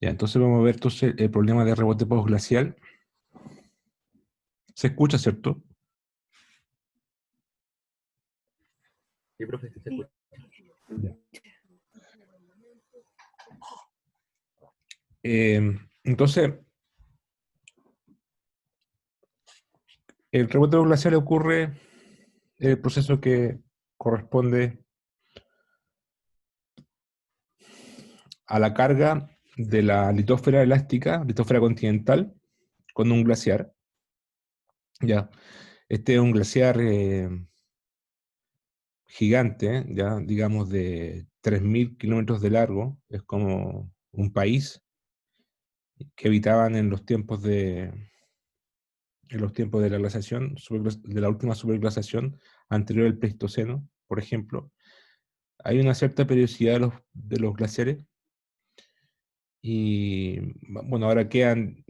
Ya, entonces vamos a ver entonces el problema de rebote postglacial. ¿Se escucha, cierto? Sí, profe, sí se escucha. Ya. Entonces, el rebote postglacial ocurre el proceso que corresponde a la carga de la litósfera elástica, litósfera continental, con un glaciar. Ya, este es un glaciar gigante, ya digamos de 3.000 kilómetros de largo, es como un país que habitaban en los tiempos de la glaciación, de la última superglaciación anterior al Pleistoceno, por ejemplo. Hay una cierta periodicidad de los glaciares y bueno, ahora quedan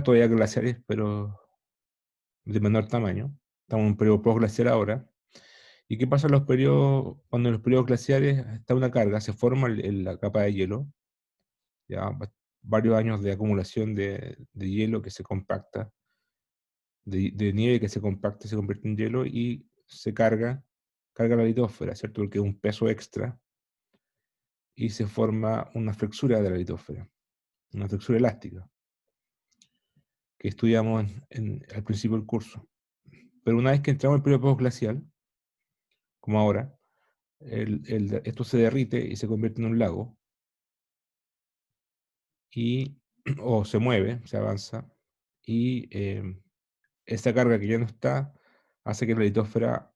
todavía glaciares, pero de menor tamaño. Estamos en un periodo postglaciar ahora. ¿Y qué pasa en los periodos, cuando en los periodos glaciares está una carga, se forma la capa de hielo, ya varios años de acumulación de hielo que se compacta, de nieve que se compacta, se convierte en hielo y se carga la litósfera, ¿cierto? Porque es un peso extra y se forma una flexura de la litósfera, una flexura elástica, que estudiamos al principio del curso. Pero una vez que entramos en el periodo postglacial, como ahora, esto se derrite y se convierte en un lago, o se mueve, se avanza, y esa carga que ya no está hace que la litósfera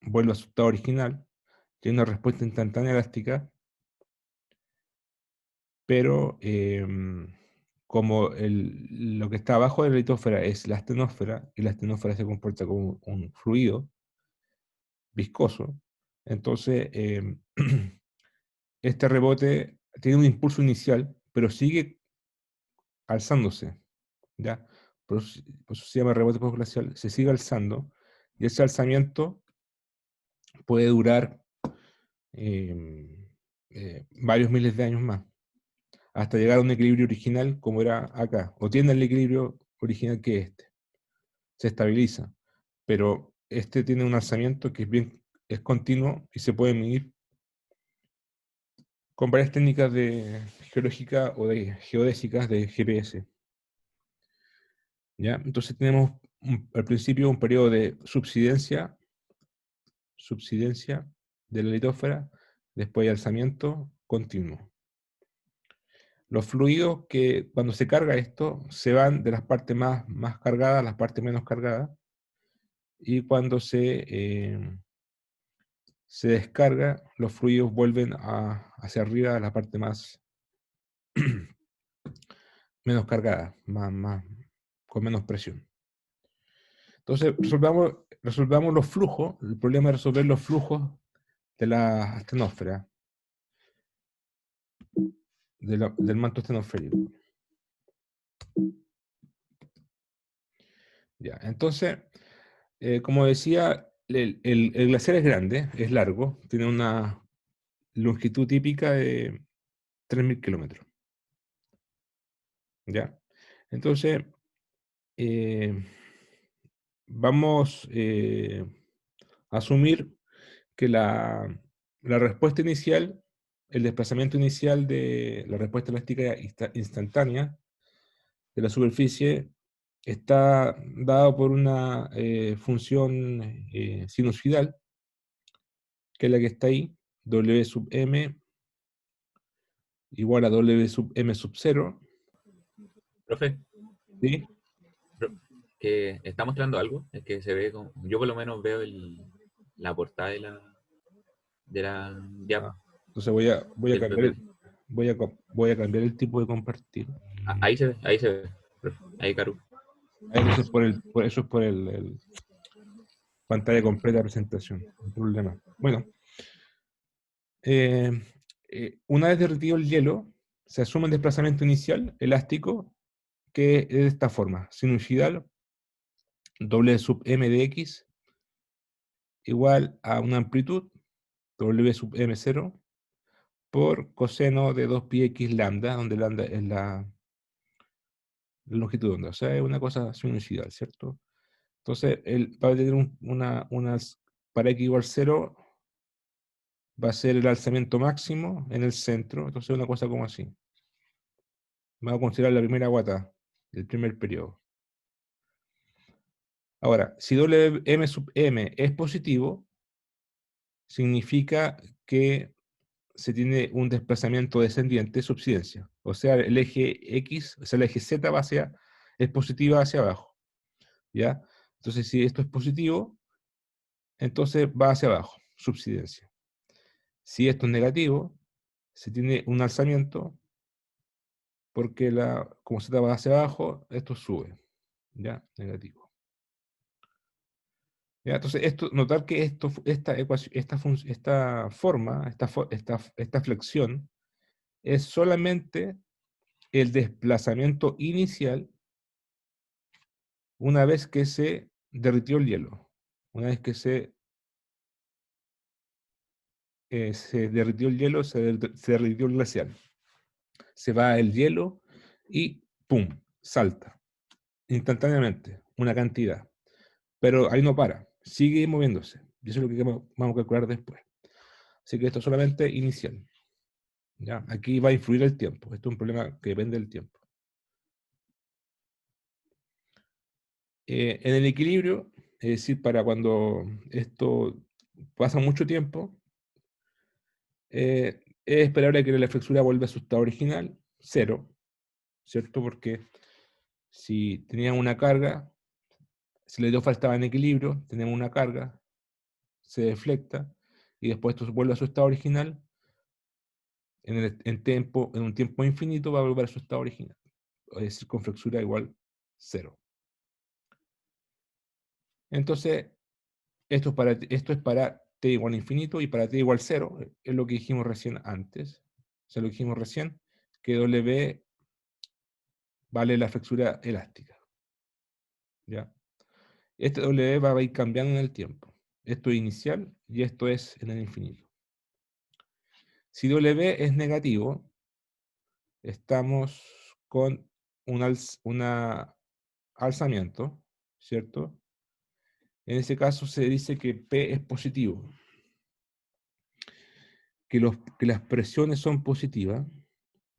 vuelva a su estado original, tiene una respuesta instantánea elástica, pero como lo que está abajo de la litósfera es la astenosfera, y la astenosfera se comporta como un fluido viscoso, entonces este rebote tiene un impulso inicial, pero sigue alzándose, ¿ya? Por eso se llama rebote postglacial, se sigue alzando, y ese alzamiento puede durar varios miles de años más, hasta llegar a un equilibrio original como era acá, o tiene el equilibrio original que este, se estabiliza, pero este tiene un alzamiento que es continuo y se puede medir con varias técnicas de geológica o de geodésicas de GPS. ¿Ya? Entonces tenemos al principio un periodo de subsidencia de la litósfera, después alzamiento continuo. Los fluidos que cuando se carga esto se van de las partes más cargadas a las partes menos cargadas, y cuando se descarga, los fluidos vuelven hacia arriba a la parte menos cargada, con menos presión. Entonces, resolvamos los flujos. El problema es resolver los flujos de la astenosfera, del manto astenosférico. Ya, entonces, como decía, el glaciar es grande, es largo, tiene una longitud típica de 3.000 kilómetros. ¿Ya? Entonces, eh, vamos a asumir que la respuesta inicial, el desplazamiento inicial de la respuesta elástica instantánea de la superficie está dado por una función sinusoidal, que es la que está ahí, W sub m igual a W sub m sub 0, Profe, ¿sí? que está mostrando algo, es que se ve como, yo por lo menos veo la portada de la Ah, diapo entonces voy a del cambiar PPT. voy a cambiar el tipo de compartir. Ahí se ve, profe, ahí Caru. Eso es por el pantalla completa de presentación, un problema. Bueno, eh, una vez derretido el hielo, se asume el desplazamiento inicial elástico, que es de esta forma: sinusoidal, W sub m de x igual a una amplitud, W sub m0, por coseno de 2πx lambda, donde lambda es la longitud de onda. O sea, es una cosa sinusoidal, ¿cierto? Entonces, va a tener para x igual 0, va a ser el alzamiento máximo en el centro. Entonces, una cosa como así. Vamos a considerar la primera guata, el primer periodo. Ahora, si Wm sub m es positivo, significa que se tiene un desplazamiento descendiente subsidencia. O sea, el eje X, o sea, el eje Z es positiva hacia abajo. ¿Ya? Entonces, si esto es positivo, entonces va hacia abajo, subsidencia. Si esto es negativo, se tiene un alzamiento porque como Z va hacia abajo, esto sube. ¿Ya? Negativo. ¿Ya? Entonces, notar que esta ecuación, esta forma, esta flexión, es solamente el desplazamiento inicial una vez que se derritió el hielo. Una vez que se derritió el hielo, se derritió el glacial. Se va el hielo y ¡pum! Salta instantáneamente una cantidad. Pero ahí no para, sigue moviéndose. Y eso es lo que vamos a calcular después. Así que esto es solamente inicial. ¿Ya? Aquí va a influir el tiempo. Esto es un problema que depende del tiempo. En el equilibrio, es decir, para cuando esto pasa mucho tiempo, es esperable que la flexura vuelva a su estado original, 0, ¿cierto? Porque si teníamos una carga, si la idiófara estaba en equilibrio, tenemos una carga, se deflecta, y después esto vuelve a su estado original, en un tiempo infinito va a volver a su estado original, es decir, con flexura igual 0. Entonces, esto es para t igual a infinito y para t igual 0, es lo que dijimos recién antes. O sea, lo que dijimos recién, que W vale la flexura elástica. ¿Ya? Este W va a ir cambiando en el tiempo. Esto es inicial y esto es en el infinito. Si W es negativo, estamos con un alzamiento, ¿cierto? En ese caso se dice que P es positivo, que las presiones son positivas.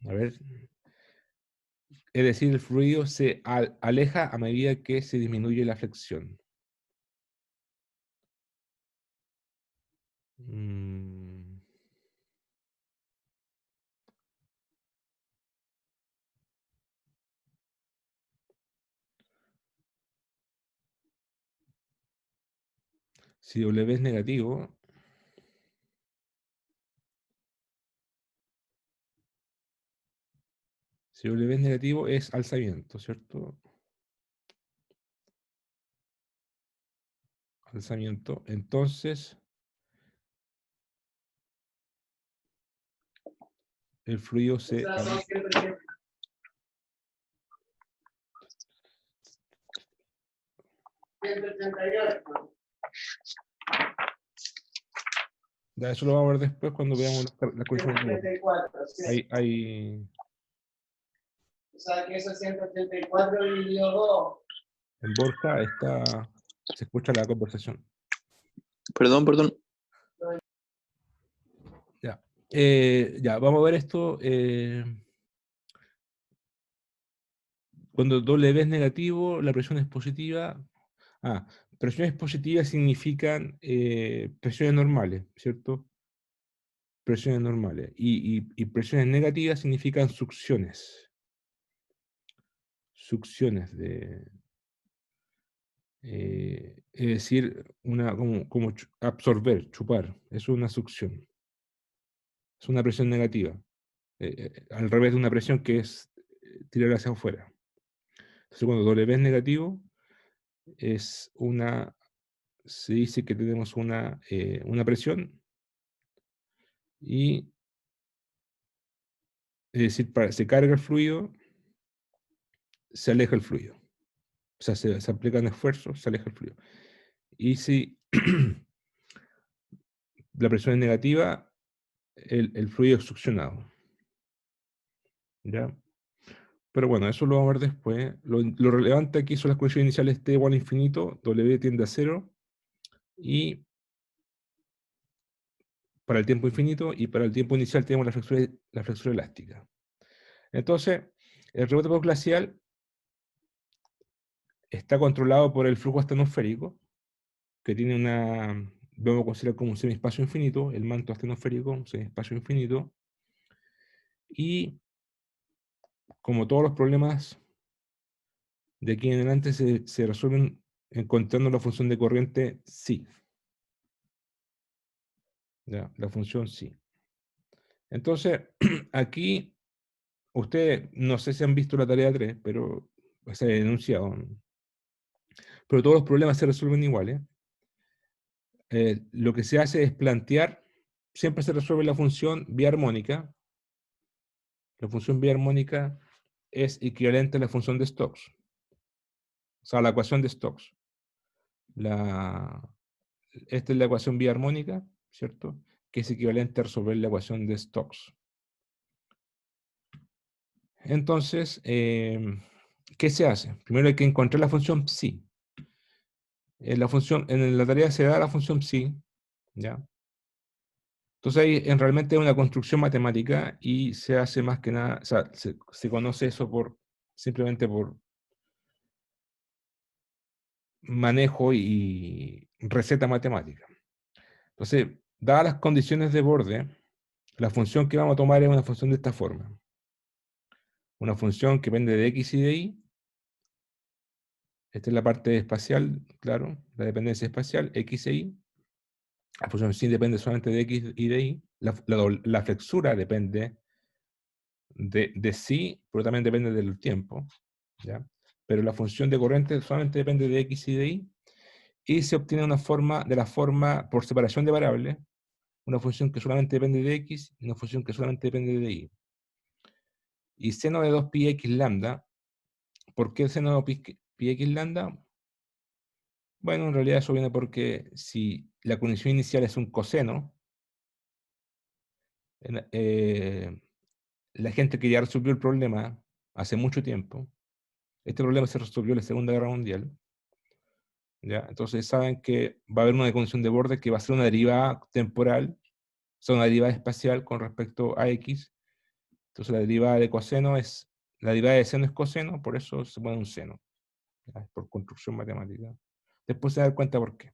A ver, es decir, el fluido se aleja a medida que se disminuye la flexión. Mm, Si W es negativo, es alzamiento, ¿cierto? Alzamiento. Entonces, el fluido se aleja. Ya, eso lo vamos a ver después cuando veamos las condiciones de Born. O sea, que eso es 184 dividido 2. En Borja se escucha la conversación. Perdón. Ya. Ya, vamos a ver esto. Cuando W es negativo, la presión es positiva. Presiones positivas significan presiones normales, ¿cierto? Presiones normales. Y presiones negativas significan succiones. Succiones es decir, como absorber, chupar. Eso es una succión. Es una presión negativa. Al revés de una presión que es tirar hacia afuera. Entonces, cuando W es negativo, se dice que tenemos una presión y, es decir, se carga el fluido, se aleja el fluido. O sea, se aplican esfuerzos, se aleja el fluido. Y si la presión es negativa, el fluido succionado. ¿Ya? Pero bueno, eso lo vamos a ver después. Lo relevante aquí son las condiciones iniciales t igual a infinito, w tiende a 0, y para el tiempo infinito, y para el tiempo inicial tenemos la flexura elástica. Entonces, el rebote postglacial está controlado por el flujo astenosférico, que tiene vamos a considerar como un semiespacio infinito, el manto astenosférico, un semiespacio infinito, y como todos los problemas de aquí en adelante se resuelven encontrando la función de corriente psi. ¿Ya? La función psi. Entonces, aquí, ustedes, no sé si han visto la tarea 3, pero se ha enunciado, pero todos los problemas se resuelven iguales. Lo que se hace es plantear, siempre se resuelve la función biarmónica. La función biarmónica es equivalente a la función de Stokes, o sea, a la ecuación de Stokes. Esta es la ecuación biarmónica, ¿cierto? Que es equivalente a resolver la ecuación de Stokes. Entonces, ¿qué se hace? Primero hay que encontrar la función psi. En la tarea se da la función psi, ¿ya? Entonces ahí realmente es una construcción matemática y se hace más que nada, o sea, se conoce eso simplemente por manejo y receta matemática. Entonces, dadas las condiciones de borde, la función que vamos a tomar es una función de esta forma. Una función que depende de x y de y. Esta es la parte espacial, claro, la dependencia espacial, x e y. La función psi depende solamente de x y de y. La flexura depende de psi, pero también depende del tiempo, ¿ya? Pero la función de corriente solamente depende de x y de y. Y se obtiene de la forma por separación de variables, una función que solamente depende de x y una función que solamente depende de y. Y seno de 2pi x lambda, ¿por qué seno de pi x lambda? Bueno, en realidad eso viene porque si la condición inicial es un coseno, la gente que ya resolvió el problema hace mucho tiempo, este problema se resolvió en la Segunda Guerra Mundial, ¿ya? Entonces saben que va a haber una condición de borde que va a ser una derivada temporal, o sea, una derivada espacial con respecto a x. Entonces la derivada la derivada de seno es coseno, por eso se pone un seno, ¿ya? Por construcción matemática. Después se da cuenta por qué.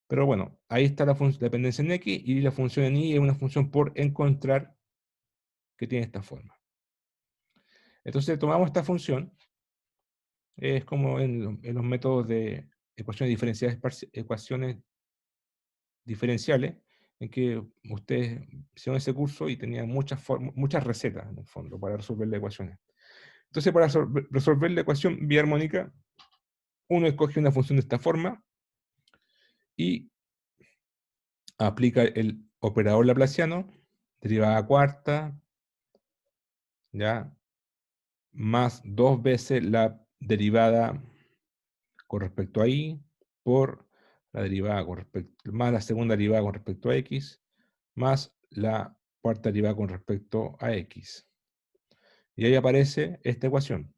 Pero bueno, ahí está la dependencia en x y la función en y es una función por encontrar que tiene esta forma. Entonces tomamos esta función, es como en los métodos de ecuaciones diferenciales, en que ustedes hicieron ese curso y tenían muchas recetas en el fondo para resolver las ecuaciones. Entonces para resolver la ecuación biarmónica, uno escoge una función de esta forma y aplica el operador laplaciano, derivada cuarta, ¿ya? Más 2 veces la derivada con respecto a y, por la derivada más la segunda derivada con respecto a x, más la cuarta derivada con respecto a x. Y ahí aparece esta ecuación.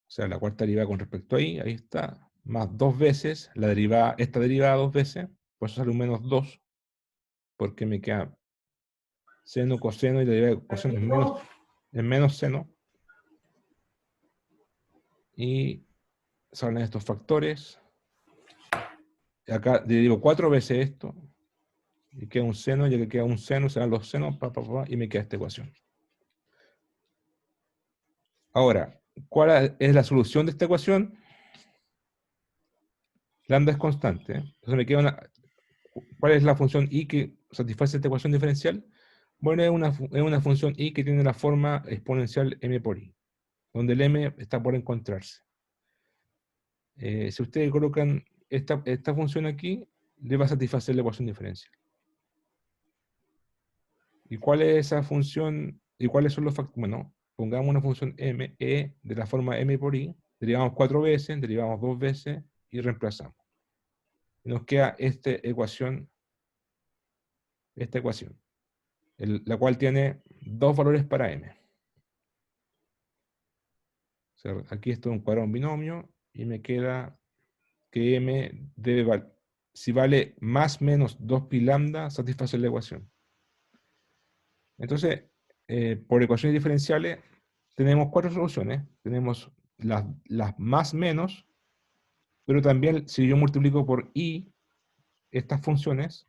O sea, la cuarta derivada con respecto a y, ahí está, más 2 veces esta derivada 2 veces, por eso sale un menos 2, porque me queda seno, coseno, y la derivada de coseno es menos seno. Y salen estos factores. Acá derivo 4 veces esto, y queda un seno, ya que queda un seno, se dan los senos, y me queda esta ecuación. Ahora, ¿cuál es la solución de esta ecuación? Lambda es constante. Entonces me queda ¿cuál es la función y que satisface esta ecuación diferencial? Bueno, es una función y que tiene la forma exponencial m por i, donde el m está por encontrarse. Si ustedes colocan esta función aquí, le va a satisfacer la ecuación diferencial. ¿Y cuál es esa función? ¿Y cuáles son los factores? Bueno, pongamos una función m, e, de la forma m por i, derivamos 4 veces, derivamos 2 veces y reemplazamos. Y nos queda esta ecuación esta ecuación, la cual tiene dos valores para m. O sea, aquí esto es un cuadrado de un binomio y me queda que m debe si vale más menos 2pi lambda, satisface la ecuación. Entonces, por ecuaciones diferenciales, tenemos cuatro soluciones. Tenemos las más menos, pero también si yo multiplico por i estas funciones,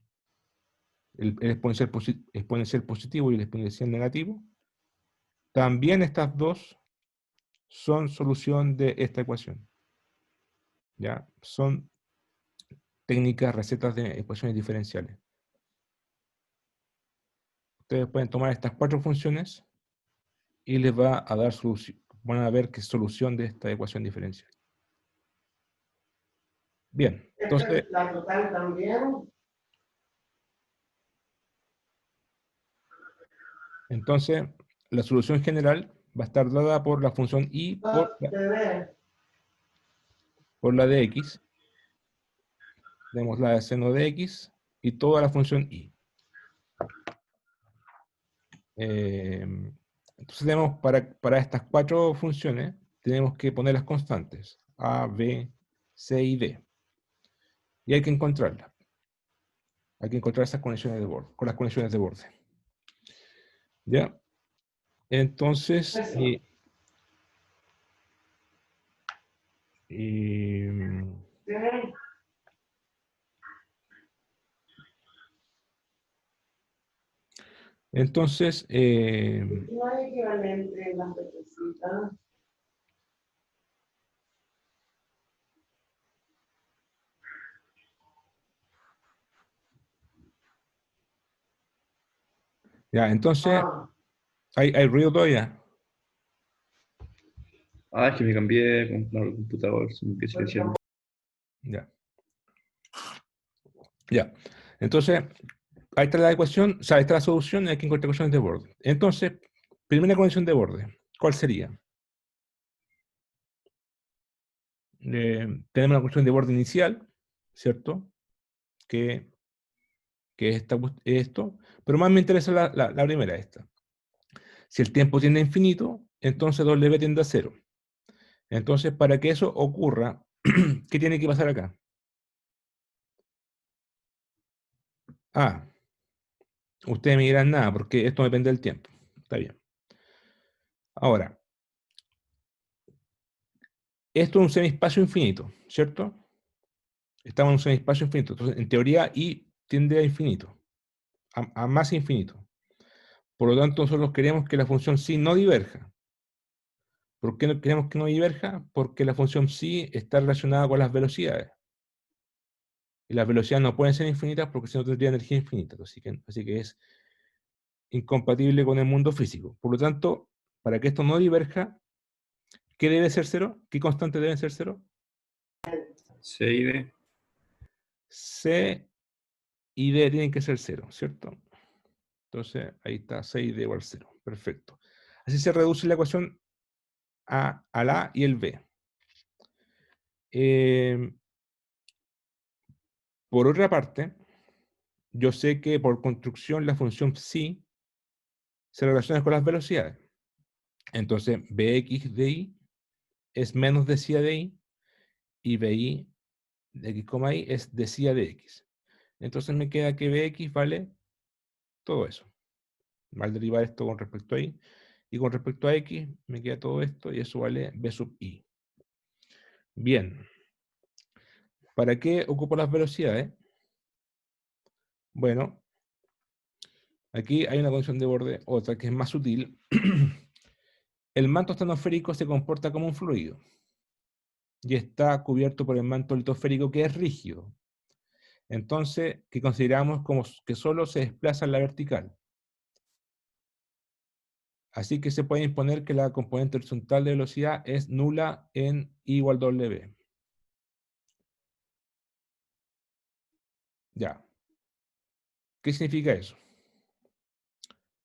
el exponencial positivo y el exponencial negativo, también estas dos son solución de esta ecuación. ¿Ya? Son técnicas, recetas de ecuaciones diferenciales. Ustedes pueden tomar estas cuatro funciones y les va a dar solución. Van a ver qué es solución de esta ecuación diferencial. Bien, entonces, La total también. entonces la solución general va a estar dada por la función i por la de x. Tenemos la de seno de x y toda la función i. Entonces tenemos para estas cuatro funciones, tenemos que poner las constantes a, b, c y d. Y hay que encontrarlas. Hay que encontrar esas conexiones de borde, con las conexiones de borde. ¿Ya? Entonces, entonces, no hay equivalente en las petecitas. ya, entonces, ¿hay ruido todavía? Ah, es que me cambié de computador, se me empieza a decir. Ya. Ya. Entonces, ahí está la ecuación, o sea, ahí está la solución y hay que encontrar ecuaciones de borde. Entonces, primera condición de borde, ¿cuál sería? Tenemos una condición de borde inicial, ¿cierto? Que es esto, pero más me interesa la primera, esta. Si el tiempo tiende a infinito, entonces W tiende a cero. Entonces, para que eso ocurra, ¿qué tiene que pasar acá? Ah, ustedes me dirán nada, porque esto depende del tiempo. Está bien. Ahora, esto es un semiespacio infinito, ¿cierto? Estamos en un semiespacio infinito. Entonces, en teoría, I tiende a infinito, a más infinito. Por lo tanto, nosotros queremos que la función psi no diverja. ¿Por qué no queremos que no diverja? Porque la función psi está relacionada con las velocidades. Y las velocidades no pueden ser infinitas porque si no tendría energía infinita. Así que es incompatible con el mundo físico. Por lo tanto, para que esto no diverja, ¿qué debe ser cero? ¿Qué constante debe ser cero? C y D. C y D tienen que ser cero, ¿cierto? Entonces, ahí está, C y D igual 0. Perfecto. Así se reduce la ecuación al A y el B. Por otra parte, yo sé que por construcción la función psi se relaciona con las velocidades. Entonces, Bx de i es menos de psi de i y Bi de x, y es de psi de x. Entonces me queda que Bx vale todo eso. Al derivar esto con respecto a y. Y con respecto a x me queda todo esto y eso vale B sub i. Bien. ¿Para qué ocupo las velocidades? Bueno, aquí hay una condición de borde, otra que es más sutil. El manto estratosférico se comporta como un fluido y está cubierto por el manto litosférico que es rígido. Entonces, que consideramos como que solo se desplaza en la vertical. Así que se puede imponer que la componente horizontal de velocidad es nula en I igual W. Ya. ¿Qué significa eso?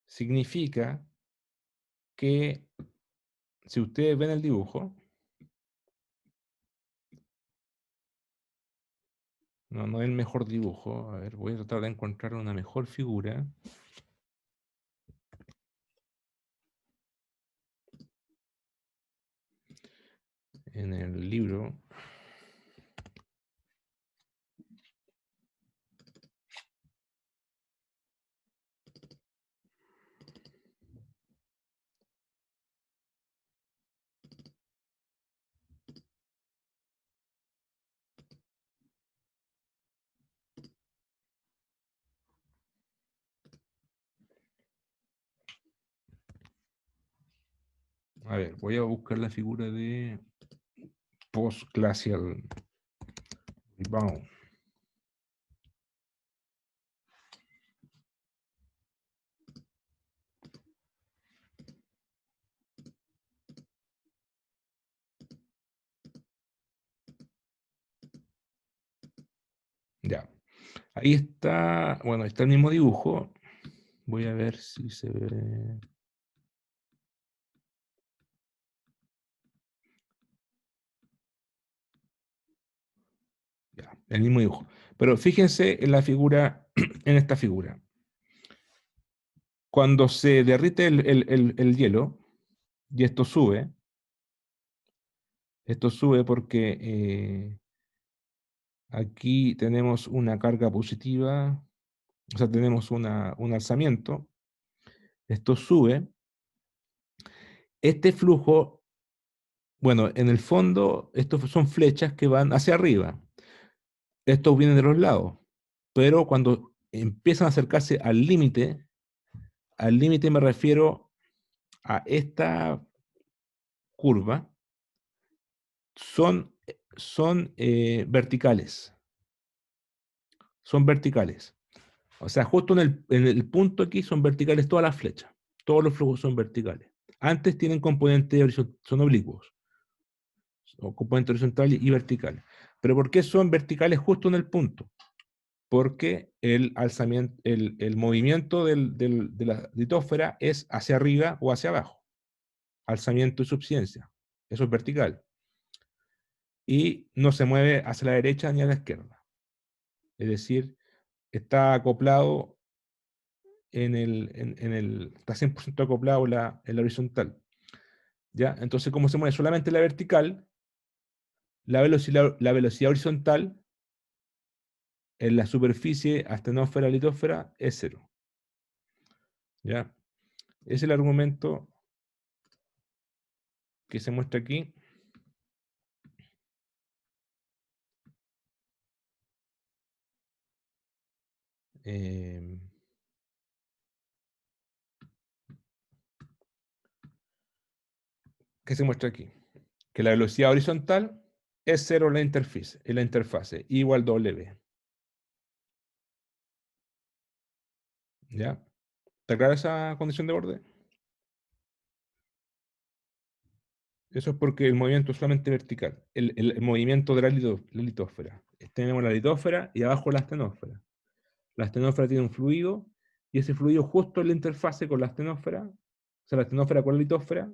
Significa que si ustedes ven el dibujo, No, no es el mejor dibujo. A ver, voy a tratar de encontrar una mejor figura. En el libro. A ver, voy a buscar la figura de post-glacial rebound. Ya. Ahí está, bueno, está el mismo dibujo. Voy a ver si se ve. Ya, el mismo dibujo. Pero fíjense en la figura, en esta figura. Cuando se derrite el hielo, y esto sube porque aquí tenemos una carga positiva, o sea, tenemos un alzamiento, esto sube. Este flujo, bueno, en el fondo, estos son flechas que van hacia arriba. Estos vienen de los lados, pero cuando empiezan a acercarse al límite me refiero a esta curva, son verticales. Son verticales. O sea, justo en el punto aquí son verticales todas las flechas. Todos los flujos son verticales. Antes tienen componentes son oblicuos, o componentes horizontales y verticales. Pero ¿por qué son verticales justo en el punto? Porque el alzamiento, el movimiento de la litósfera es hacia arriba o hacia abajo. Alzamiento y subsidencia. Eso es vertical. Y no se mueve hacia la derecha ni a la izquierda. Es decir, está acoplado está 100% acoplado en la horizontal. ¿Ya? Entonces, como se mueve solamente la vertical, la velocidad horizontal en la superficie astenósfera-litósfera es cero. ¿Ya? Es el argumento que se muestra aquí. Eh, que se muestra aquí. Que la velocidad horizontal es cero en la interfase, igual W. ¿Ya? ¿Está clara esa condición de borde? Eso es porque el movimiento es solamente vertical. El movimiento de la litósfera. Tenemos la litósfera y abajo la astenósfera. La astenósfera tiene un fluido y ese fluido justo en la interfase con la astenósfera, o sea, la astenósfera con la litósfera,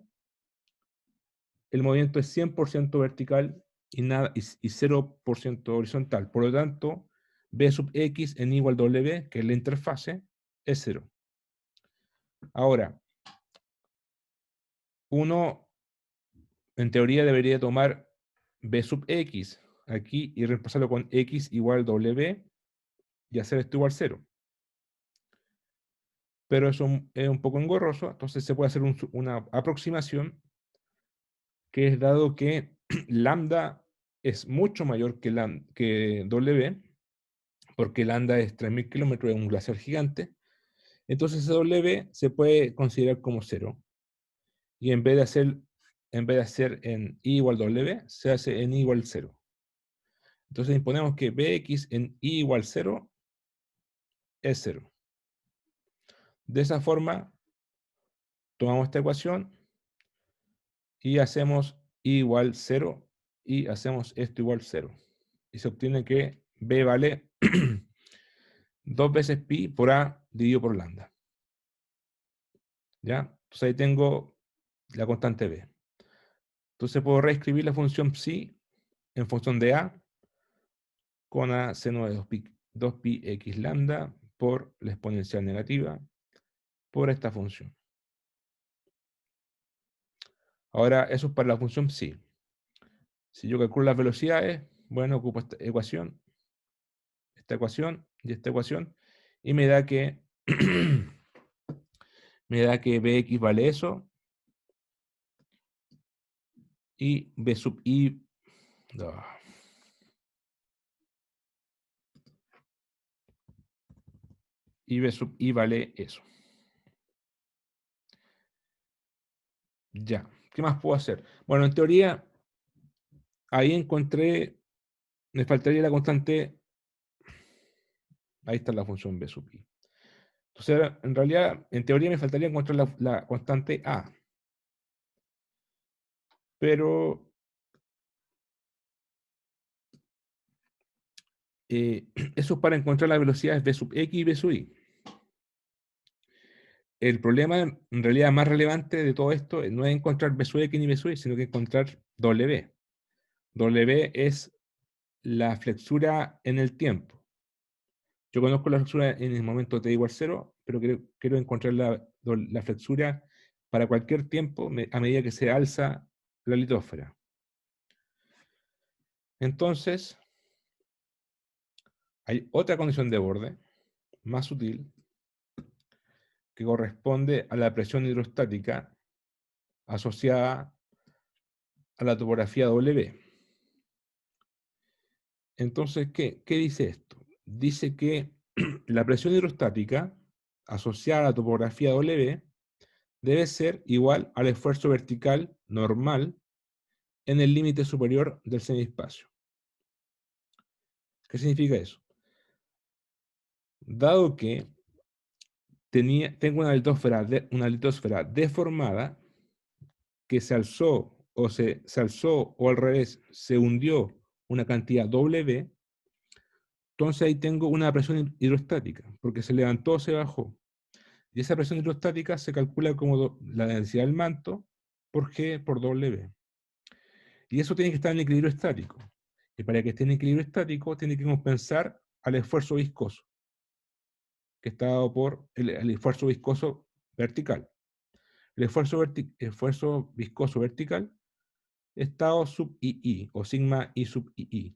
el movimiento es 100% vertical y 0% horizontal. Por lo tanto, B sub X en igual a W, que es la interfase, es 0. Ahora, uno en teoría debería tomar B sub X aquí y reemplazarlo con X igual a W y hacer esto igual a 0. Pero eso es un poco engorroso, entonces se puede hacer una aproximación que es dado que lambda es mucho mayor que W, porque lambda es 3.000 kilómetros, es un glaciar gigante, entonces ese W se puede considerar como 0. Y en vez de hacer en I igual W, se hace en I igual 0. Entonces imponemos que Bx en I igual 0 es 0. De esa forma, tomamos esta ecuación y hacemos I igual 0 y hacemos esto igual 0. Y se obtiene que B vale 2 veces pi por A dividido por lambda. ¿Ya? Entonces ahí tengo la constante B. Entonces puedo reescribir la función psi en función de A con a seno de 2pi x lambda por la exponencial negativa por esta función. Ahora, eso es para la función psi. Si yo calculo las velocidades, bueno, ocupo esta ecuación y esta ecuación, y me da que Bx vale eso, y B sub I, y B sub I vale eso. Ya, ¿qué más puedo hacer? Bueno, en teoría, ahí encontré, me faltaría la constante, ahí está la función B sub I. Entonces, en realidad, en teoría me faltaría encontrar la constante A. Pero eso es para encontrar las velocidades B sub X y B sub Y. El problema, en realidad, más relevante de todo esto no es encontrar B sub X ni B sub Y, sino que encontrar W. W es la flexura en el tiempo. Yo conozco la flexura en el momento t igual 0, pero quiero encontrar la flexura para cualquier tiempo a medida que se alza la litósfera. Entonces, hay otra condición de borde, más sutil, que corresponde a la presión hidrostática asociada a la topografía W. Entonces, ¿qué dice esto? Dice que la presión hidrostática asociada a la topografía W debe ser igual al esfuerzo vertical normal en el límite superior del semiespacio. ¿Qué significa eso? Dado que tengo una litosfera deformada que se alzó o al revés se hundió una cantidad W, entonces ahí tengo una presión hidrostática, porque se levantó o se bajó. Y esa presión hidrostática se calcula como la densidad del manto por G por W. Y eso tiene que estar en equilibrio estático. Y para que esté en equilibrio estático, tiene que compensar al esfuerzo viscoso, que está dado por el esfuerzo viscoso vertical. El esfuerzo viscoso vertical está dado sub II, o sigma I sub II.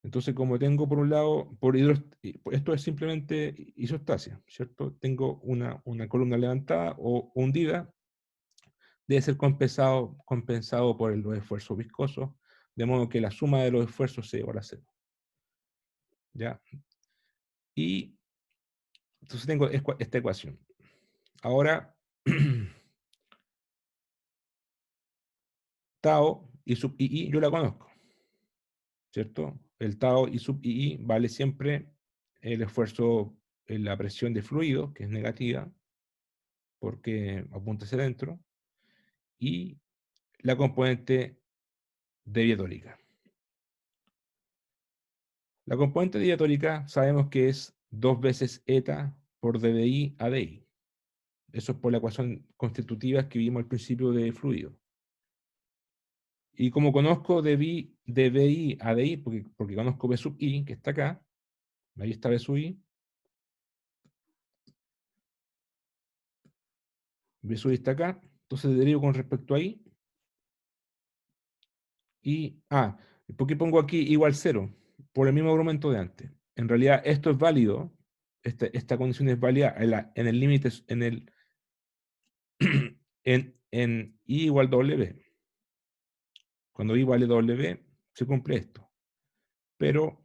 Entonces, como tengo por un lado, esto es simplemente isostasia, ¿cierto? Tengo una columna levantada o hundida, debe ser compensado por los esfuerzos viscosos, de modo que la suma de los esfuerzos sea igual a cero. ¿Ya? Y entonces tengo esta ecuación. Ahora, tau y sub II yo la conozco, ¿cierto? El tau y sub II vale siempre el esfuerzo, la presión de fluido, que es negativa, porque apunta hacia adentro, y la componente deviatórica. La componente deviatórica sabemos que es 2 veces eta por dBi a dI. Eso es por la ecuación constitutiva que vimos al principio de fluido. Y como conozco dBi a dI, porque conozco B sub I, que está acá, ahí está B sub I, B sub I está acá, entonces derivo con respecto a I, y, ¿por qué pongo aquí igual 0? Por el mismo argumento de antes. En realidad esto es válido, esta condición es válida en el límite, en I igual W. Cuando I vale W, se cumple esto. Pero,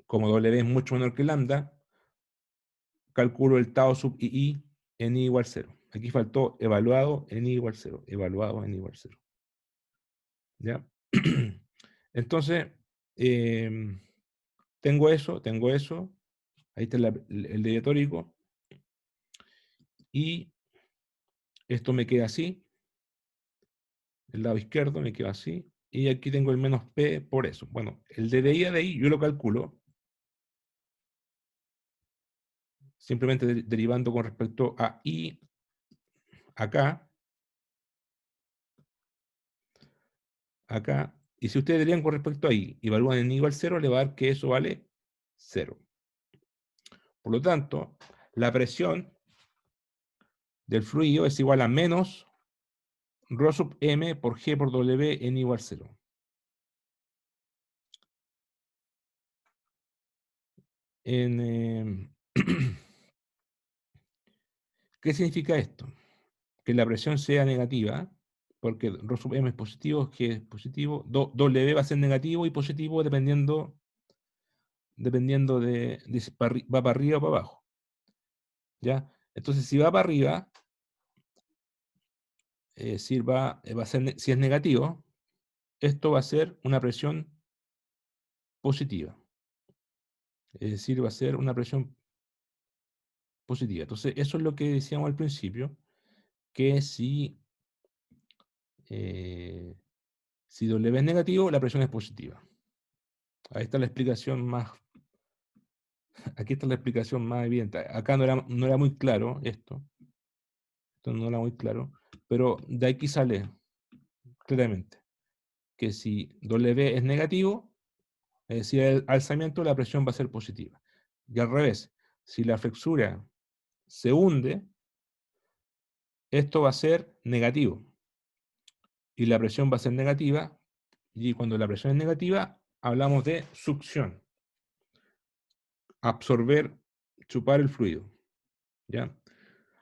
como W es mucho menor que lambda, calculo el tau sub II en I igual 0. Aquí faltó evaluado en I igual 0. Evaluado en I igual 0. ¿Ya? Entonces, tengo eso. Ahí está el deviatórico. Y esto me queda así. El lado izquierdo me queda así. Y aquí tengo el menos P por eso. Bueno, el dBi a dI yo lo calculo simplemente derivando con respecto a I acá, Y si ustedes derivan con respecto a I y evalúan en I igual 0, le va a dar que eso vale 0. Por lo tanto, la presión del fluido es igual a menos ρ sub m por G por W en I igual 0. ¿Qué significa esto? Que la presión sea negativa, porque ρ sub m es positivo, G es positivo, W va a ser negativo y positivo dependiendo de si va para arriba o para abajo. ¿Ya? Entonces, si va para arriba, si es negativo, esto va a ser una presión positiva. Es decir, va a ser una presión positiva. Entonces, eso es lo que decíamos al principio, que si W es negativo, la presión es positiva. Ahí está la explicación más, aquí está la explicación más evidente. Acá no era muy claro esto. Esto no era muy claro. Pero de aquí sale claramente que si W es negativo, es decir, el alzamiento, la presión va a ser positiva. Y al revés, si la flexura se hunde, esto va a ser negativo. Y la presión va a ser negativa. Y cuando la presión es negativa, hablamos de succión. Absorber, chupar el fluido. ¿Ya?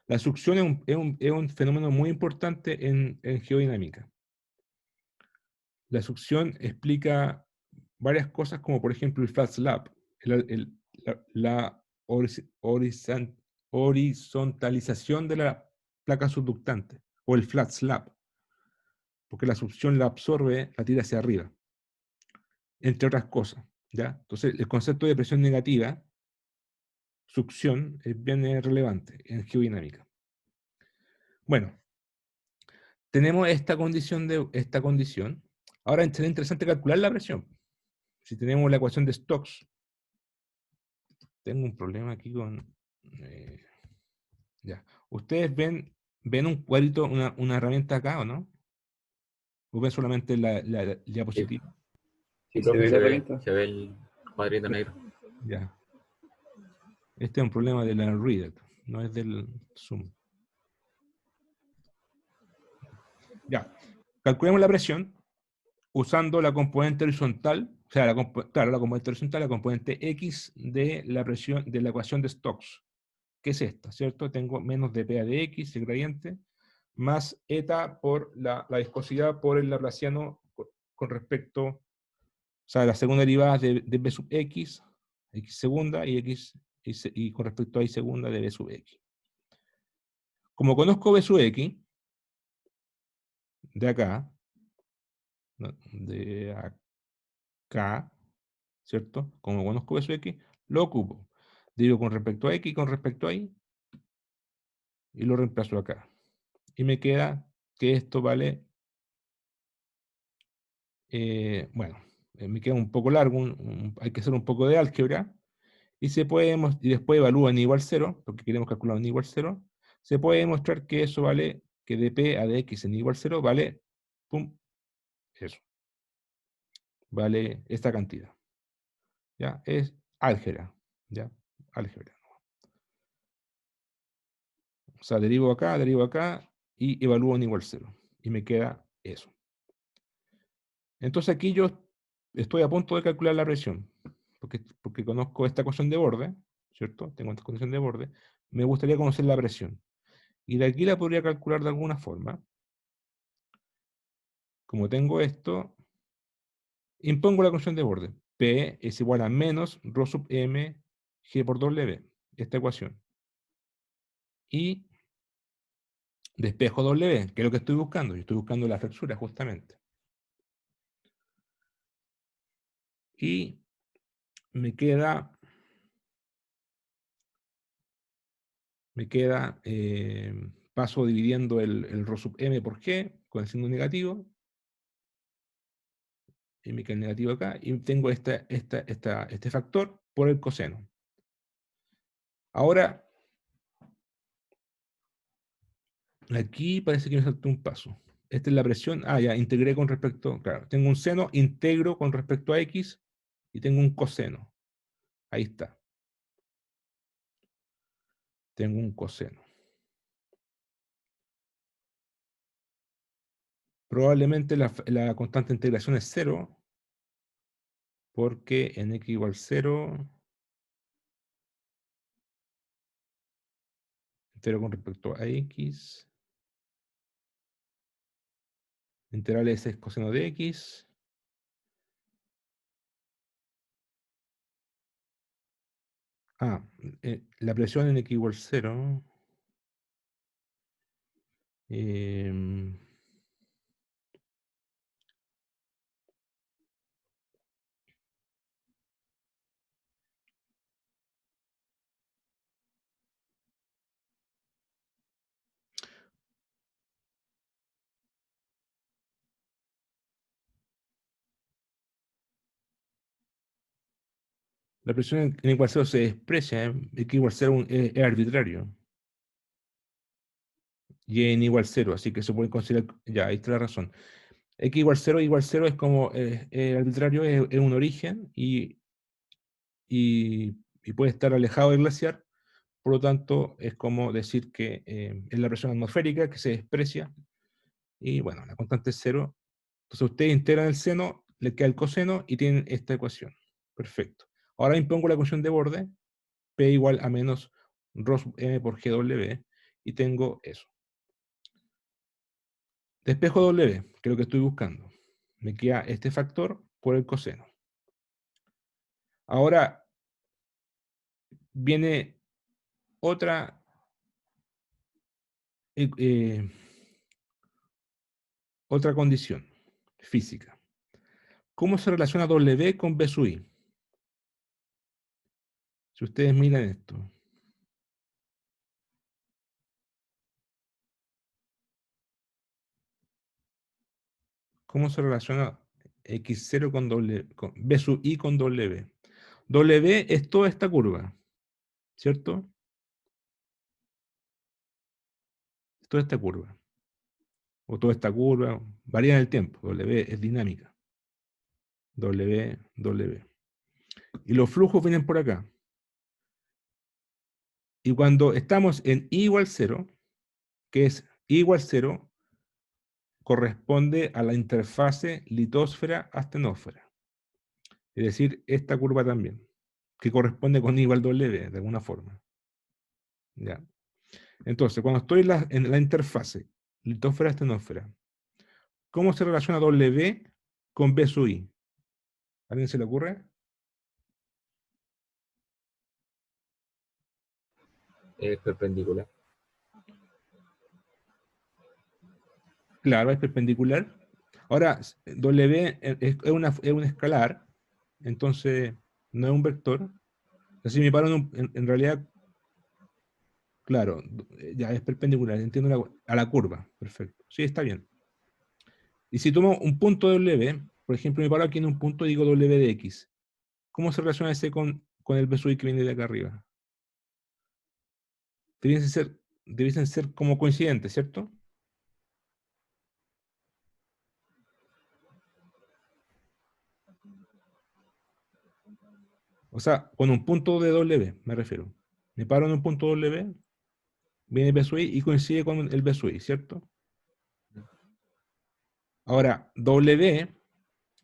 La succión es un fenómeno muy importante en geodinámica. La succión explica varias cosas, como por ejemplo el flat slab, la horizontalización de la placa subductante, o el flat slab, porque la succión la absorbe, la tira hacia arriba, entre otras cosas. ¿Ya? Entonces, el concepto de presión negativa, succión, es bien relevante en geodinámica. Bueno, tenemos esta condición. Ahora sería interesante calcular la presión. Si tenemos la ecuación de Stokes, tengo un problema aquí con... ya. ¿Ustedes ven un cuadrito, una herramienta acá o no? ¿O ven solamente la Sí, diapositiva? sí, ¿Se profe, ve la herramienta? se ve el cuadrito negro. Ya. Este es un problema de la Reader, no es del Zoom. Ya. Calculemos la presión usando la componente horizontal, o sea, claro, la componente horizontal, la componente X de la presión de la ecuación de Stokes, que es esta, ¿cierto? Tengo menos dPA de X, el gradiente, más eta por la viscosidad por el laplaciano con respecto, o sea, la segunda derivada de B sub X, X segunda, y X, y con respecto a Y segunda de B sub X. Como conozco B sub X, de acá, ¿no? De acá, ¿cierto? Como conozco B sub X, lo ocupo. Digo con respecto a X y con respecto a Y, y lo reemplazo acá. Y me queda que esto vale, bueno, me queda un poco largo, hay que hacer un poco de álgebra, y y después evalúo en igual 0, porque queremos calcular en igual 0, se puede demostrar que eso vale, que dp a dx en igual 0 vale, pum, eso, vale esta cantidad. ¿Ya? Es álgebra, ¿ya? Álgebra. O sea, derivo acá, y evalúo en igual 0. Y me queda eso. Entonces aquí yo estoy a punto de calcular la presión, porque conozco esta ecuación de borde, ¿cierto? Tengo esta condición de borde. Me gustaría conocer la presión. Y de aquí la podría calcular de alguna forma. Como tengo esto, impongo la condición de borde. P es igual a menos ρ sub m G por W, esta ecuación. Y despejo W, que es lo que estoy buscando. Yo estoy buscando la flexura, justamente. Y me queda paso dividiendo el ρ sub m por G con el signo negativo. Y me queda el negativo acá. Y tengo este factor por el coseno. Ahora, aquí parece que me saltó un paso. esta es la presión. Ah, ya, integré con respecto, claro, tengo un seno, integro con respecto a X y tengo un coseno. Ahí está. Tengo un coseno. Probablemente la constante de integración es 0, porque en x igual 0, 0 con respecto a x, integral S es coseno de x. Ah, la presión en x igual 0. La presión en igual 0 se desprecia, x igual 0 es arbitrario. Y en igual 0, así que se puede considerar, ya, ahí está la razón. X igual 0 es como arbitrario, es un origen y puede estar alejado del glaciar. Por lo tanto, es como decir que es la presión atmosférica que se desprecia. Y bueno, la constante es 0. Entonces ustedes integran el seno, le queda el coseno y tienen esta ecuación. Perfecto. Ahora impongo la ecuación de borde, P igual a menos ρ sub m por GW, y tengo eso. Despejo W, que es lo que estoy buscando. Me queda este factor por el coseno. Ahora viene otra otra condición física. ¿Cómo se relaciona W con B sub I? Si ustedes miran esto. ¿Cómo se relaciona X0 con B sub I con W? W es toda esta curva, ¿cierto? Toda esta curva. O toda esta curva, varía en el tiempo. W es dinámica. W. Y los flujos vienen por acá. Y cuando estamos en I igual 0, que es I igual 0, corresponde a la interfase litosfera-astenósfera. Es decir, esta curva también, que corresponde con I igual W, de alguna forma. ¿Ya? Entonces, cuando estoy en la interfase litosfera-astenósfera, ¿cómo se relaciona W con B sub I? ¿A alguien se le ocurre? Es perpendicular. Claro, es perpendicular. Ahora, W es un escalar, entonces no es un vector. Así me paro en realidad, claro, ya es perpendicular, entiendo a la curva. Perfecto. Sí, está bien. Y si tomo un punto W, por ejemplo, me paro aquí en un punto y digo W de X, ¿cómo se relaciona ese con el B sub I que viene de acá arriba? Debiesen ser como coincidentes, ¿cierto? O sea, con un punto de W, me refiero. Me paro en un punto W, viene B sub I y coincide con el B sub I, ¿cierto? Ahora, W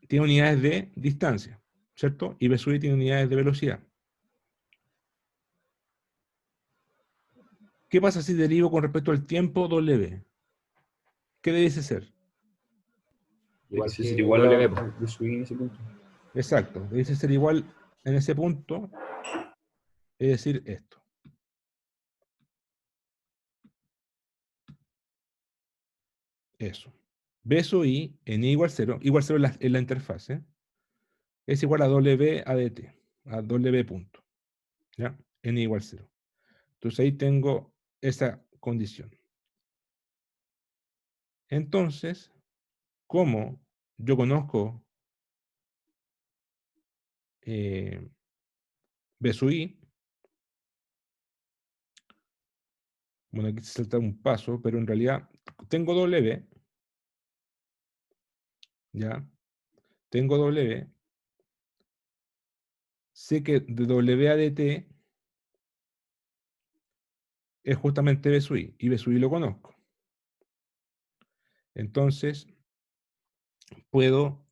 tiene unidades de distancia, ¿cierto? Y B sub I tiene unidades de velocidad. ¿Qué pasa si derivo con respecto al tiempo W? ¿Qué debiese ser? Igual Ese que sería igual W, a B sub I en ese punto. Exacto, debiese ser igual en ese punto, es decir, esto. Eso. B sub I en I igual 0 en la interfase, es igual a W a dt, a W punto. ¿Ya? En I igual 0. Entonces ahí tengo esa condición. Entonces, como yo conozco B sub I, bueno, aquí se salta un paso, pero en realidad tengo W, ¿ya? Tengo W, sé que de W a dt es justamente B sub I, y B sub I lo conozco. Entonces, puedo,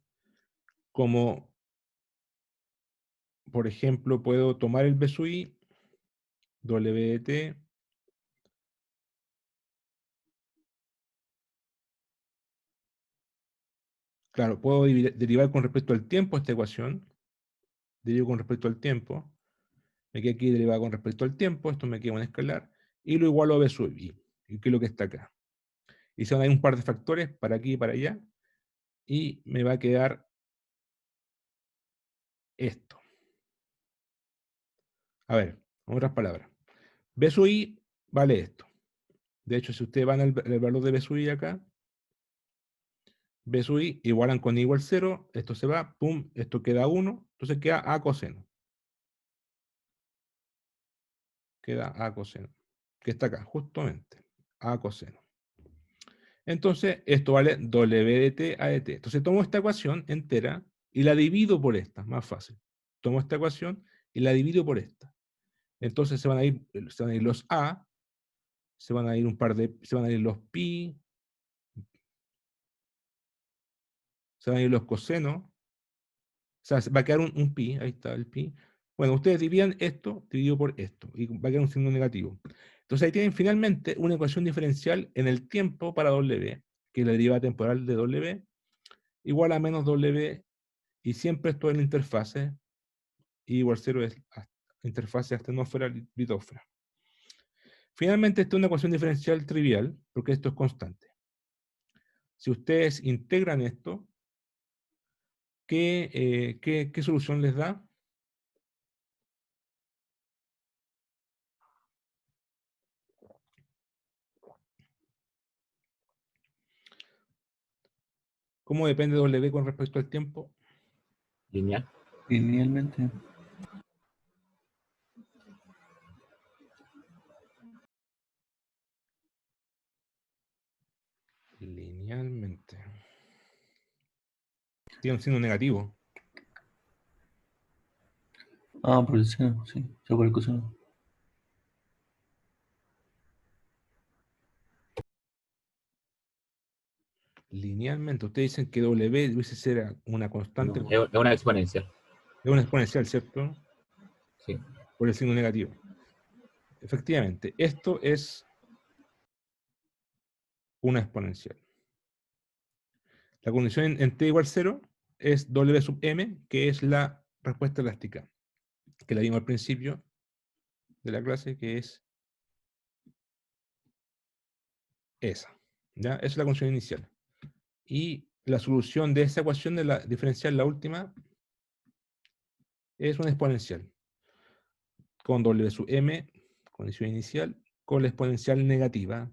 como, por ejemplo, puedo tomar el B sub I, W dt, claro, puedo derivar con respecto al tiempo esta ecuación, derivo con respecto al tiempo, me queda aquí derivada con respecto al tiempo, esto me queda un escalar, y lo igualo a B sub I, que es lo que está acá. Y se van a ir un par de factores para aquí y para allá, y me va a quedar esto. A ver, en otras palabras, B sub I vale esto. De hecho, si ustedes van al valor de B sub I acá, B sub I igualan con I igual 0, esto se va, pum, esto queda 1, entonces queda A coseno. Queda A coseno, que está acá, justamente, A coseno. Entonces, esto vale W de t a de t. Entonces, tomo esta ecuación entera y la divido por esta, más fácil. Tomo esta ecuación y la divido por esta. Entonces, se van a ir los A, se van a ir se van a ir los pi, se van a ir los cosenos, o sea, va a quedar un pi, ahí está el pi. Bueno, ustedes dividan esto dividido por esto, y va a quedar un signo negativo. Entonces, ahí tienen finalmente una ecuación diferencial en el tiempo para W, que es la derivada temporal de W, igual a menos W, y siempre esto en la interfase, y igual 0 es interfase astenósfera-litósfera. Finalmente, esta es una ecuación diferencial trivial, porque esto es constante. Si ustedes integran esto, ¿qué solución les da? ¿Cómo depende W con respecto al tiempo? Lineal. Linealmente. Linealmente. Tiene un signo negativo. Ah, por el seno, sí. O sea, por el coseno. Linealmente. Ustedes dicen que W debe ser una constante. No, es una exponencial. Es una exponencial, ¿cierto? Sí. Por el signo negativo. Efectivamente, esto es una exponencial. La condición en t igual 0 es W sub m, que es la respuesta elástica, que la vimos al principio de la clase, que es esa. ¿Ya? Esa es la condición inicial. Y la solución de esa ecuación de la diferencial, la última, es una exponencial, con W sub m, condición inicial, con la exponencial negativa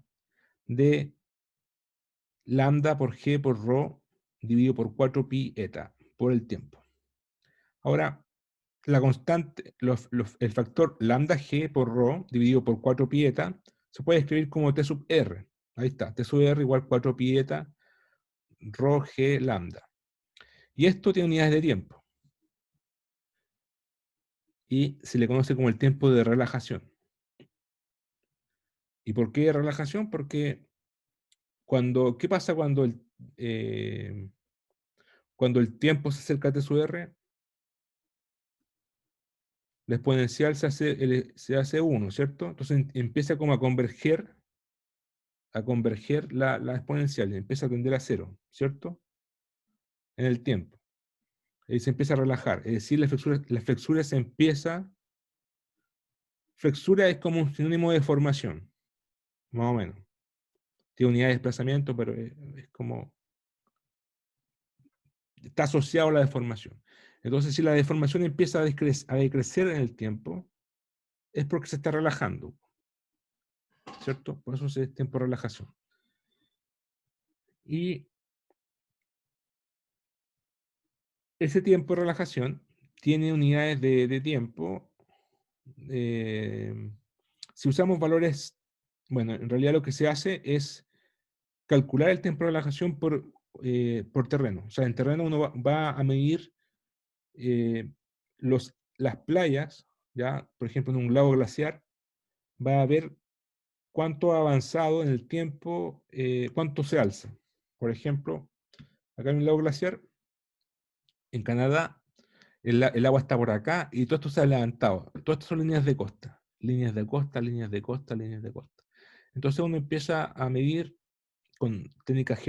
de lambda por g por rho dividido por 4 pi eta por el tiempo. Ahora, la constante, el factor lambda g por rho dividido por 4 pi eta se puede escribir como t sub r. Ahí está, t sub r igual 4 pi eta rho g lambda. Y esto tiene unidades de tiempo. Y se le conoce como el tiempo de relajación. ¿Y por qué relajación? Porque ¿qué pasa cuando el tiempo se acerca a t sub r? La exponencial se hace 1, ¿cierto? Entonces empieza como a converger la exponencial, empieza a tender a 0, ¿cierto? En el tiempo. Y se empieza a relajar, es decir, la flexura se empieza. Flexura es como un sinónimo de formación, más o menos. Tiene unidad de desplazamiento, pero es como. Está asociado a la deformación. Entonces, si la deformación empieza a decrecer en el tiempo, es porque se está relajando, ¿cierto? Por eso es tiempo de relajación. Y ese tiempo de relajación tiene unidades de tiempo. Si usamos valores, bueno, en realidad lo que se hace es calcular el tiempo de relajación por por terreno. O sea, en terreno uno va a medir las playas, ¿ya? Por ejemplo, en un lago glaciar, va a ver cuánto ha avanzado en el tiempo, cuánto se alza. Por ejemplo, acá en un lago glaciar, en Canadá, el agua está por acá y todo esto se ha levantado. Todas estas son líneas de costa, líneas de costa, líneas de costa, líneas de costa. Entonces uno empieza a medir con técnicas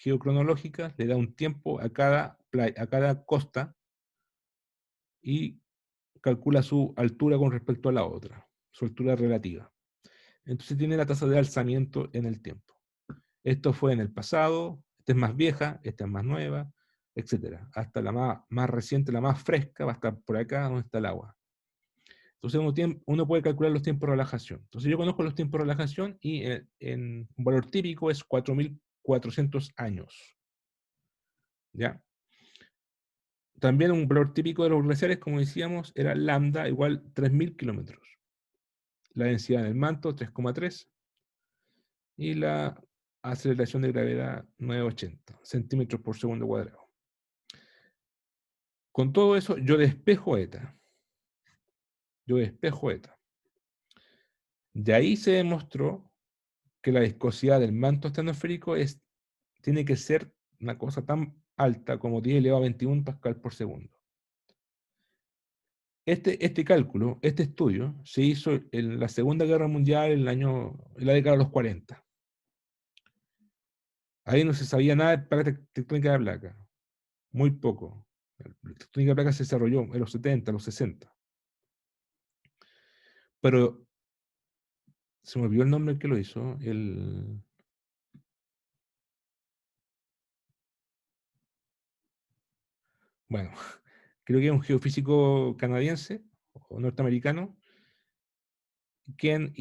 geocronológicas, le da un tiempo a cada a cada costa y calcula su altura con respecto a la otra, su altura relativa. Entonces tiene la tasa de alzamiento en el tiempo. Esto fue en el pasado, esta es más vieja, esta es más nueva, etcétera. Hasta la más reciente, la más fresca, va a estar por acá donde está el agua. Entonces uno puede calcular los tiempos de relajación. Entonces yo conozco los tiempos de relajación y en un valor típico es 4.400 años. ¿Ya? También un valor típico de los glaciares, como decíamos, era lambda igual 3.000 kilómetros. La densidad en el manto, 3,3. Y la aceleración de gravedad, 980 centímetros por segundo cuadrado. Con todo eso, yo despejo eta. Yo despejo eta. De ahí se demostró que la viscosidad del manto estratosférico tiene que ser una cosa tan alta como 10 elevado a 21 pascal por segundo. Este cálculo, este estudio, se hizo en la Segunda Guerra Mundial en la década de los 40. Ahí no se sabía nada de placa tectónica de placa. Muy poco. La tectónica de placa se desarrolló en los 70, los 60. Pero se me olvidó el nombre que lo hizo. Bueno, creo que es un geofísico canadiense o norteamericano quien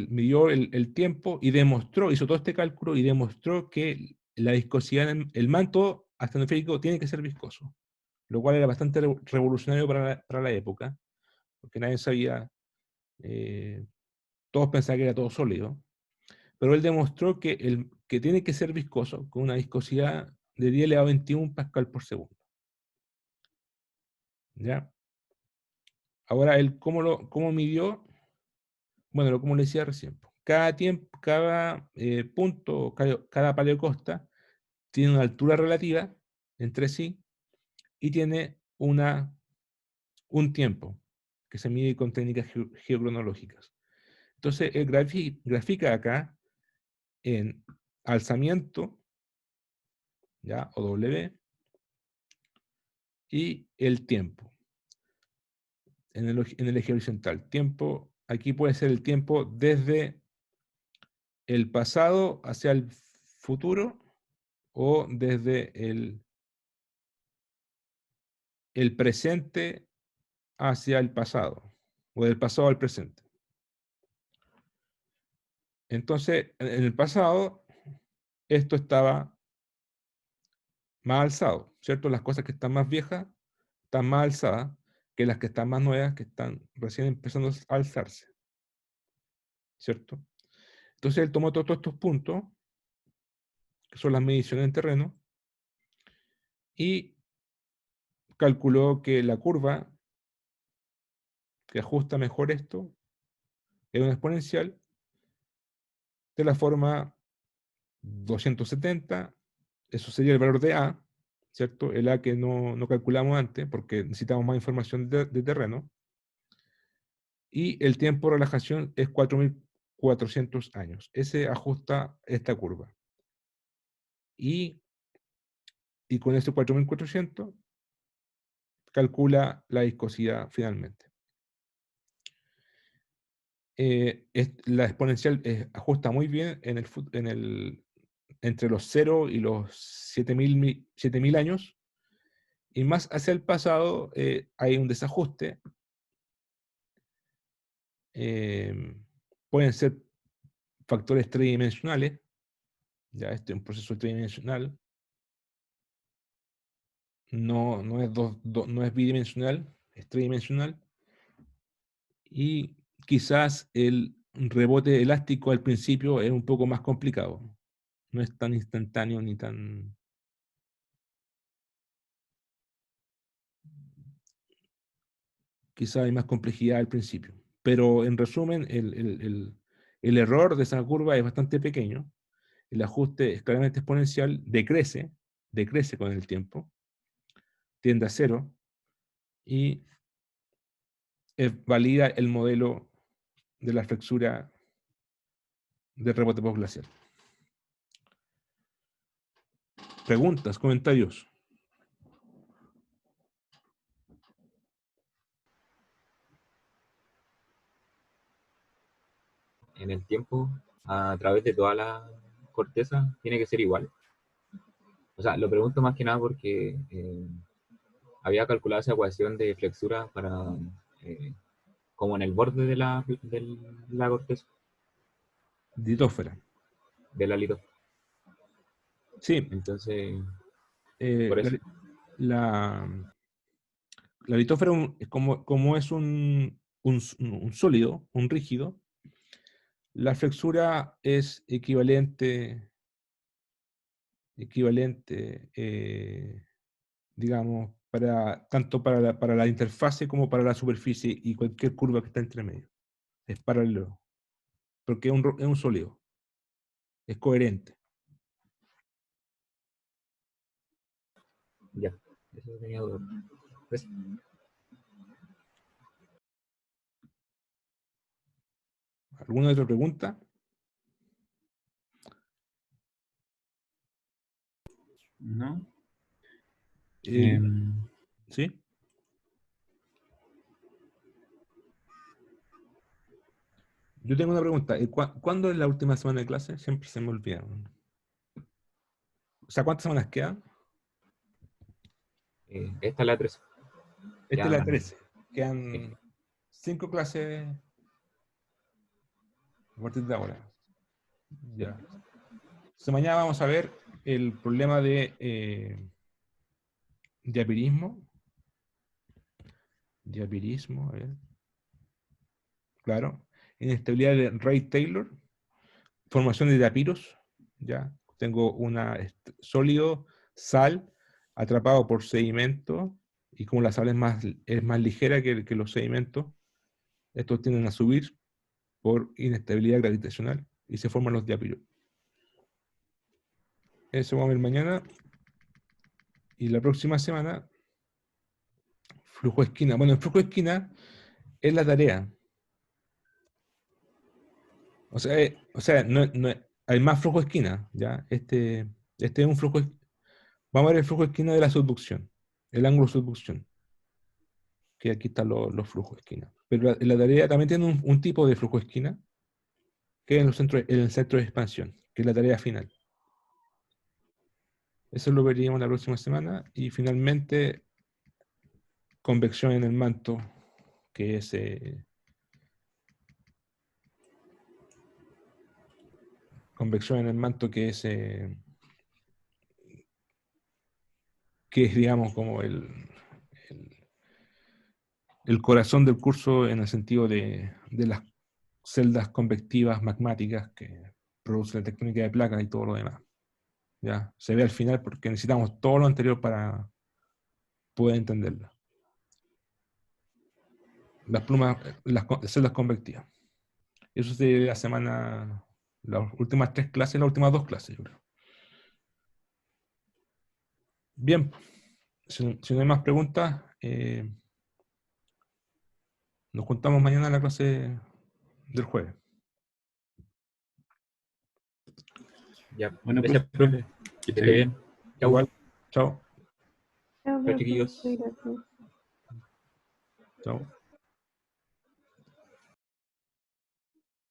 midió el tiempo y demostró, hizo todo este cálculo y demostró que la viscosidad en el manto estratosférico tiene que ser viscoso, lo cual era bastante revolucionario para la época, porque nadie sabía, todos pensaban que era todo sólido, pero él demostró que tiene que ser viscoso, con una viscosidad de 10 elevado a 21 pascal por segundo. ¿Ya? Ahora, él, ¿cómo midió? Bueno, como le decía recién, cada punto, cada paleocosta tiene una altura relativa entre sí y tiene un tiempo que se mide con técnicas geocronológicas. Entonces, él grafica acá en alzamiento, ¿ya? O W, y el tiempo en el eje horizontal. Tiempo, aquí puede ser el tiempo desde el pasado hacia el futuro o desde el presente hacia el pasado, o del pasado al presente. Entonces, en el pasado, esto estaba más alzado, ¿cierto? Las cosas que están más viejas están más alzadas que las que están más nuevas, que están recién empezando a alzarse, ¿cierto? Entonces, él tomó todos estos puntos, que son las mediciones en terreno, y calculó que la curva que ajusta mejor esto es una exponencial de la forma 270, eso sería el valor de A, ¿cierto? El A que no calculamos antes porque necesitamos más información de terreno. Y el tiempo de relajación es 4.400 años. Ese ajusta esta curva. Y con ese 4.400 calcula la viscosidad finalmente. La exponencial ajusta muy bien entre los 0 y los 7.000 años, y más hacia el pasado hay un desajuste. Pueden ser factores tridimensionales, ya este es un proceso tridimensional, no es bidimensional, es tridimensional, y quizás el rebote elástico al principio es un poco más complicado, no es tan instantáneo ni tan... Quizá hay más complejidad al principio. Pero en resumen, el error de esa curva es bastante pequeño. El ajuste es claramente exponencial, decrece con el tiempo, tiende a cero y valida el modelo de la flexura del rebote postglacial. Preguntas, comentarios. En el tiempo, a través de toda la corteza, tiene que ser igual. O sea, lo pregunto más que nada porque había calculado esa ecuación de flexura para eh, como en el borde de la corteza, Litósfera. del alito. Sí, Entonces, eh, por la, eso. la, la litósfera como es un sólido, un rígido, la flexura es equivalente, digamos, tanto para la interfase como para la superficie y cualquier curva que está entre medio. Es paralelo, porque es un sólido, es coherente. Ya, eso tenía duda. Pues, ¿Alguna otra pregunta? ¿No? Eh, Em, ¿Sí? Yo tengo una pregunta. ¿Cuándo es la última semana de clase? Siempre se me olvida. O sea, ¿cuántas semanas quedan? esta es la 3. Esta es la Ya, 13. sí, Quedan 5 clases a partir de ahora. Ya. Entonces, mañana vamos a ver el problema de apirismo. A ver. Claro. Inestabilidad de Ray-Taylor. Formación de diapiros. Ya. Tengo sólido, sal, atrapado por sedimento. Y como la sal es más ligera que los sedimentos, estos tienden a subir por inestabilidad gravitacional y se forman los diapiros. Eso vamos a ver mañana. Y la próxima semana, flujo de esquina. Bueno, el flujo de esquina es la tarea. O sea, hay más flujo de esquina, ¿ya? Este es un flujo. Vamos a ver el flujo de esquina de la subducción, el ángulo de subducción, que aquí están los flujos de esquina. Pero la tarea también tiene un tipo de flujo de esquina, que es en el centro de expansión, que es la tarea final. Eso lo veríamos la próxima semana. Y finalmente, convección en el manto, que es convección en el manto, que es, digamos, como el corazón del curso en el sentido de las celdas convectivas magmáticas que produce la tectónica de placas y todo lo demás. ¿Ya? Se ve al final porque necesitamos todo lo anterior para poder entenderlo. Las plumas, las celdas convectivas. Eso sería la semana, las últimas 3 clases, las últimas 2 clases, yo creo. Bien, si no hay más preguntas, nos juntamos mañana en la clase del jueves. ya. bueno, Gracias, profe, profe. Que esté sí. bien. Chau. Igual, chao, Chao, Chau, profe, chiquillos. cuídate. chao.